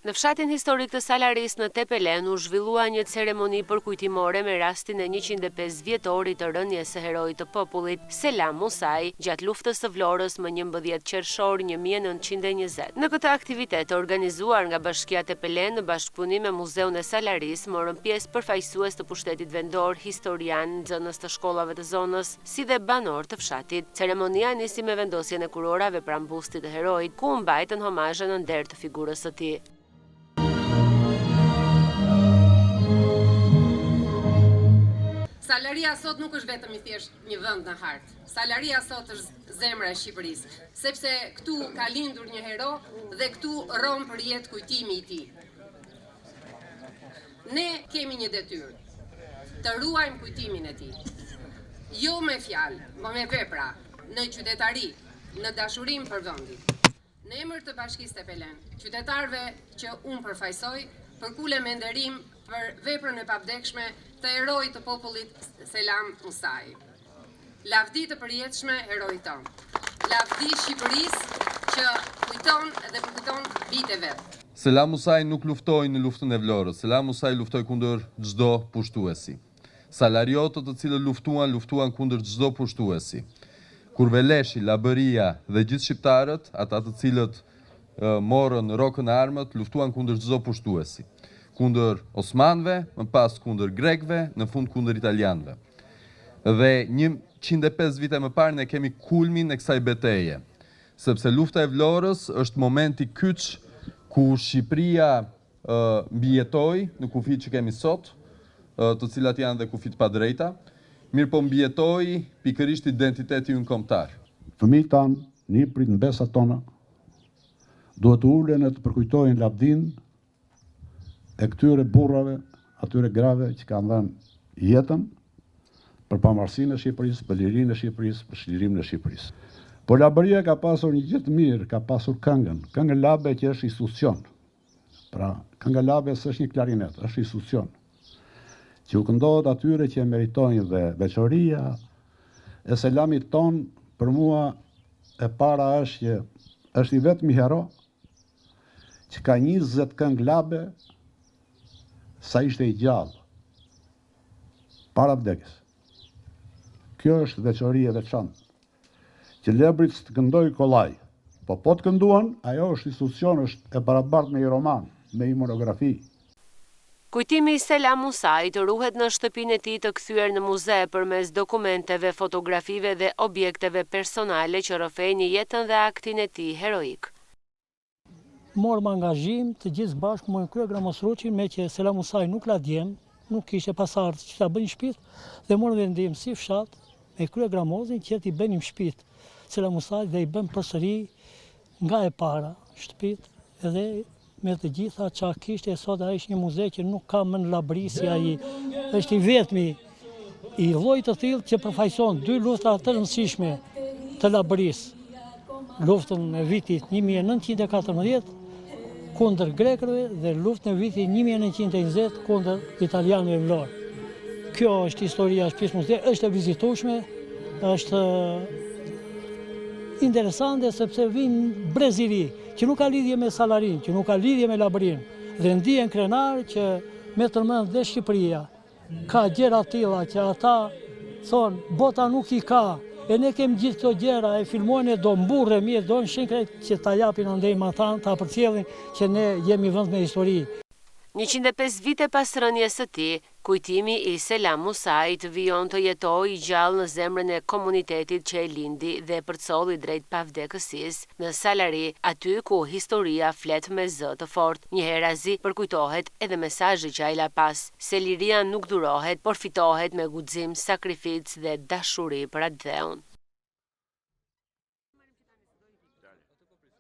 Në fshatin historik të Salaris në Tepelen u zhvillua një ceremoni përkujtimore me rastin e 105 vjetorit të rënies së heroit të popullit Selam Musaj gjatë luftës së Vlorës më 11 qershor 1920. Në këtë aktivitet organizuar nga Bashkia Tepelen në bashkëpunim me Muzeun e Salaris morën pjesë përfaqësues të pushtetit vendor, historian, nxënës të shkollave të zonës, si dhe banor të fshatit. Ceremonia nisi me vendosjen e kurorave pranë bustit të heroit, ku u mbajtën homazhe në nder të figurës së tij. Salaria sot nuk është vetëm i thjesht një vend në hartë. Salaria sot është zemra e Shqipërisë, sepse këtu ka lindur një hero dhe këtu rron për jetë kujtimi i tij. Ne kemi një detyrë, të ruajmë kujtimin e tij. Jo me fjalë, por me vepra, në qytetari, në dashurim për vendin. Në emër të Bashkisë Tepelen, qytetarëve që unë përfaqësoj, përkulem me nderim për veprën e pavdekshme të heroit të popullit Selam Musaj. Lavdi të përjetshme heroit ton. Lavdi Shqipërisë që kujton dhe përkujton bitë vet. Selam Musaj nuk luftoi në luftën e Vlorës. Selam Musaj luftoi kundër çdo pushtuesi. Salariotët të cilët luftuan kundër çdo pushtuesi. Kurveleshi, Labëria dhe gjithë shqiptarët, ata të cilët morën rokën e armët, luftuan kundër çdo pushtuesi. Kundër osmanëve, më pas kundër grekëve, në fund kundër italianëve. Dhe 105 vite më parë ne kemi kulmin e kësaj betejë, sepse lufta e Vlorës është momenti kyç ku Shqipëria mbijetoi në kufit që kemi sot, të cilat janë dhe kufit pa drejta, mirë po mbijetoi pikërisht identiteti ynë kombëtar. Fëmijët tanë, niprit, mbesat tona, duhet të ulen e të përkujtojnë lavdin e këtyre burrave, atyre grave që kanë dhënë jetën për pavarësinë e Shqipërisë, për lirinë e Shqipërisë, për çlirimin e Shqipërisë. Po Labëria ka pasur një gjë të mirë, ka pasur këngën labe që është institucion. Pra, kënga labe s'është një klarinet, është institucion. Që u këndohet atyre që e meritojnë dhe veçoria e Selamit ton, për mua e para është që është i vetmi hero që ka 20 këngë labe sa ishte i gjallë, para vdekjes. Kjo është veçori e veçantë, që lebrit të këndoj kollaj, po të kënduan, ajo është institucion, është e barabartë me i roman, me i monografi. Kujtimi i Selam Musajt ruhet në shtëpinë e tij të kthyer në muze përmes dokumenteve, fotografive dhe objekteve personale që rrëfejnë jetën dhe aktin e tij heroik. Morëm angazhim të gjithë bashkë me krye gramosruqin me që Selam Musaj nuk la djem, nuk kishte pasardhë që ta bënin shtëpi dhe morëm vendim si fshat me krye gramozin që t'i bënim shtëpi Selam Musaj dhe i bëm përsëri nga e para shtëpitë edhe me të gjitha që kishte sot ai është një muze që nuk ka më në Labëri si ai. Është i vetmi i llojit të tillë që përfaqëson dy luftra të rëndësishme të Labërisë. Luftën e vitit 1914 kundër grekëve dhe luftën e vitit 1920 kundër italianëve në Vlorë. Kjo është historia e shtëpisë muze, është e vizitueshme, është interesante sepse vinë breziri, që nuk ka lidhje me Salarin, që nuk ka lidhje me Labërin, dhe ndihen krenar që me tërmend dhe Shqipëria ka gjëra të tilla që ata thonë bota nuk i ka. E ne kemi gjithë këto gjëra, e filmojnë, do mburre mirë, do në shinkret që ta japin andej ma tanë, ta përcjellin që ne jemi vend me histori. 105 vite pas rënies së tij, kujtimi i Selam Musajt vijon të jetojë gjallë në zemrën e komunitetit që e lindi dhe përcolli drejt pavdekësisë në Salari, aty ku historia flet me zë të fortë. Një herazi përkujtohet edhe mesazhi që ai la pas, se liria nuk durohet, por fitohet me guxim, sakrificë dhe dashuri për atë dheun.